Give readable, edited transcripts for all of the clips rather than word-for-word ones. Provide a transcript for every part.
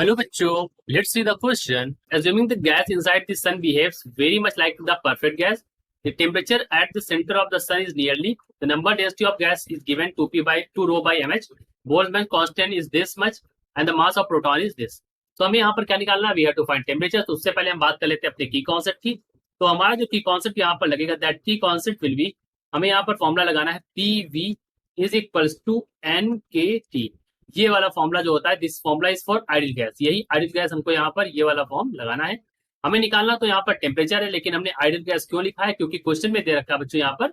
Hello, bachcho. Let's see the question. Assuming the gas inside the sun behaves very much like the perfect gas, the temperature at the center of the sun is nearly the number density of gas is given 2p by 2 rho by mh. Boltzmann constant is this much and the mass of proton is this. तो हमें यहाँ पर क्या निकालना है? We have to find temperature. तो उससे पहले हम बात कर लेते हैं अपने की कॉन्सेप्ट की. तो हमारा जो की कॉन्सेप्ट यहाँ पर लगेगा दैट की कॉन्सेप्ट विल बी, हमें यहाँ पर फॉर्मूला लगाना है PV is equals to NKT. ये वाला फॉर्मूला जो होता है, this formula is for ideal gas. यही आइडियल गैस हमको यहाँ पर ये वाला फॉर्म लगाना है. हमें निकालना तो यहाँ पर टेम्परेचर है, लेकिन हमने आइडियल गैस क्यों लिखा है? क्योंकि क्वेश्चन में दे रखा है बच्चों यहाँ पर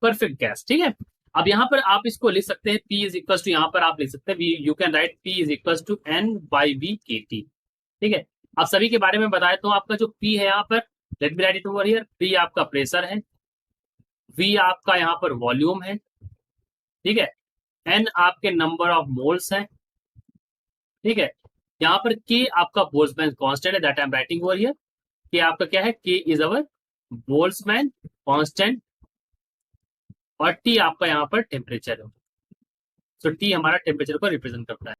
परफेक्ट गैस. ठीक है, अब यहाँ पर आप इसको लिख सकते हैं P इज इक्वल टू, यहाँ पर आप लिख सकते हैं you can write P is equal to N by V KT. ठीक है, अब सभी के बारे में बताया तो आपका जो P है यहाँ पर, let me right it over here. P आपका प्रेशर है, V आपका यहाँ पर वॉल्यूम है, ठीक है, N आपके नंबर ऑफ मोल्स है, ठीक है, यहाँ पर K आपका बोल्ट्जमैन कांस्टेंट है, that I am writing over here. K आपका क्या है? K is our Boltzmann constant, और T आपका यहाँ पर टेम्परेचर है. तो T हमारा टेम्परेचर को रिप्रेजेंट करता है.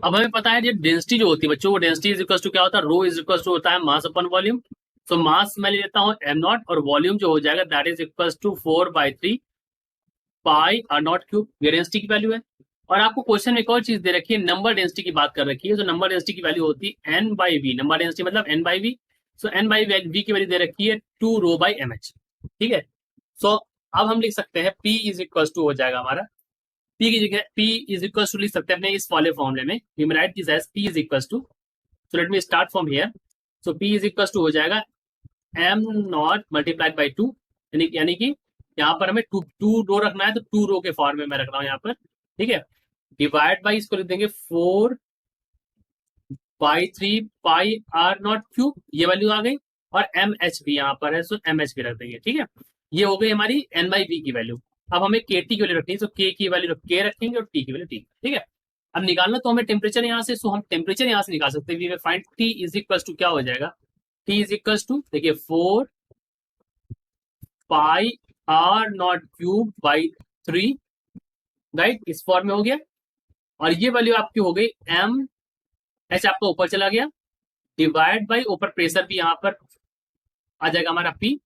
अब हमें पता है डेंसिटी जो होती है बच्चों, वो डेंसिटी इज इक्वल टू क्या होता है? रो इज इक्वल टू होता है मास अपन वॉल्यूम. तो मास मैं ले लेता हूँ m0, और वॉल्यूम जो हो जाएगा that is equal to 4/3 pi r0 cube. ये डेंसिटी की वैल्यू है. और आपको क्वेश्चन में एक और चीज दे रखी है, नंबर डेंसिटी की बात कर रखी है. तो नंबर डेंसिटी की वैल्यू होती है N by V. Number density मतलब N by V. So N by V की वैल्यू दे रखी है 2 रो बाई mh. ठीक है, सो अब हम लिख सकते हैं P इज इक्वल टू हो जाएगा हमारा, P की जगह P इज इक्वल टू लिख सकते हैं अपने इस वाले फॉर्मूले में. We may write this as P is equal to, so let me start from here. So P is equal to हो जाएगा m0 मल्टीप्लाइड बाई 2, यानी कि यहाँ पर हमें टू रो रखना है, तो 2 रो के फॉर्म में मैं रख रहा हूँ यहाँ पर. ठीक है, डिवाइड बाई इसको लिख देंगे 4/3 पाई r0 क्यूब. ये वैल्यू आ गई, और mh भी यहाँ पर है, सो mh भी रख देंगे. ठीक है, ये हो गई हमारी N बाई वी की वैल्यू. अब हमें KT की वैल्यू रखनी है, तो K की वैल्यू K रखेंगे और T की वैल्यू T. ठीक है, अब निकालना तो हमें टेम्परेचर यहाँ से, सो हम टेम्परेचर यहाँ से निकाल सकते हैं. We find T is equal to क्या हो जाएगा? T इज इक्वल टू देखिए 4 pi r0 cube by 3, right, इस फॉर्म में हो गया. और ये वैल्यू आपकी हो गई MH आपका ऊपर चला गया, डिवाइड बाई ऊपर प्रेशर भी यहाँ पर आ जाएगा हमारा P,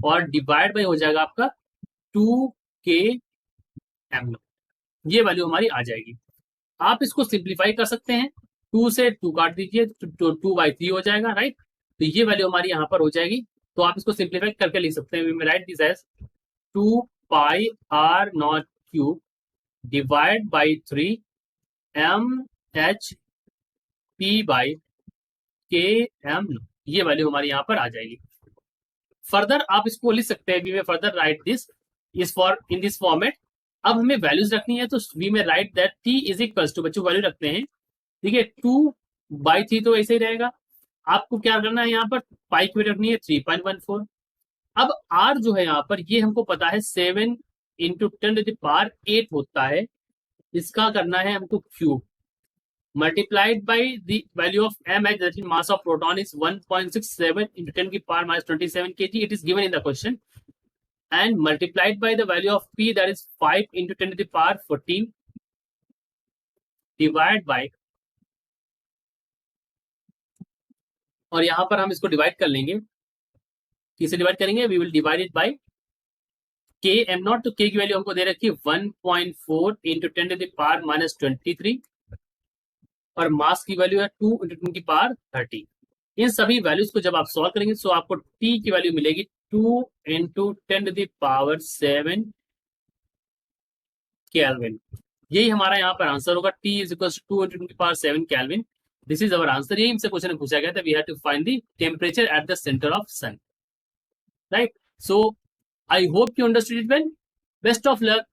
और डिवाइड बाई हो जाएगा आपका 2km. ये वैल्यू हमारी आ जाएगी. आप इसको सिंप्लीफाई कर सकते हैं, 2 से 2 काट दीजिए तो 2/3 हो जाएगा, राइट. तो ये वैल्यू हमारी यहाँ पर हो जाएगी. तो आप इसको सिंप्लीफाई करके लिख सकते हैं. Write this as 2 pi r0 cube divide by 3 mh p by km. ये वैल्यू हमारी यहाँ पर आ जाएगी. फर्दर आप इसको लिख सकते हैं, we may further write this is for in this format. अब हमें वैल्यूज रखनी है, तो we may write that T is equal to, बच्चों वैल्यू रखते हैं, ठीक है, 2/3 तो ऐसे ही रहेगा. आपको क्या करना है, यहाँ पर पाई की वैल्यू रखनी है 3.14. अब R जो है यहाँ पर, ये हमको पता है 7 इंटू 10⁸ होता है. इसका करना है हमको cube, multiplied by the value of mh, that is mass of proton is 1.67 into 10 की power minus 27 kg. It is given in the question, and multiplied by the value of P, that is 5 into 10 to the power 14 divide by, और यहाँ पर हम इसको divide कर लेंगे. किसे divide करेंगे? We will divide it by km0. तो k की वैल्यू हमको दे रखी है 1.4 into 10 to the power minus 23, और मास की वैल्यू है 2 into 10 की पावर 30. इन सभी वैल्यूज को जब आप सॉल्व करेंगे तो आपको T की वैल्यू मिलेगी 2 into 10 to the power 7 kelvin. यही हमारा यहाँ पर आंसर होगा. T is equal to 2 into 10 की power 7 kelvin. This is our answer. यही हमसे क्वेश्चन पूछा गया था. We have to find the temperature at the centre of sun, right. So I hope you understood it well. Best of luck.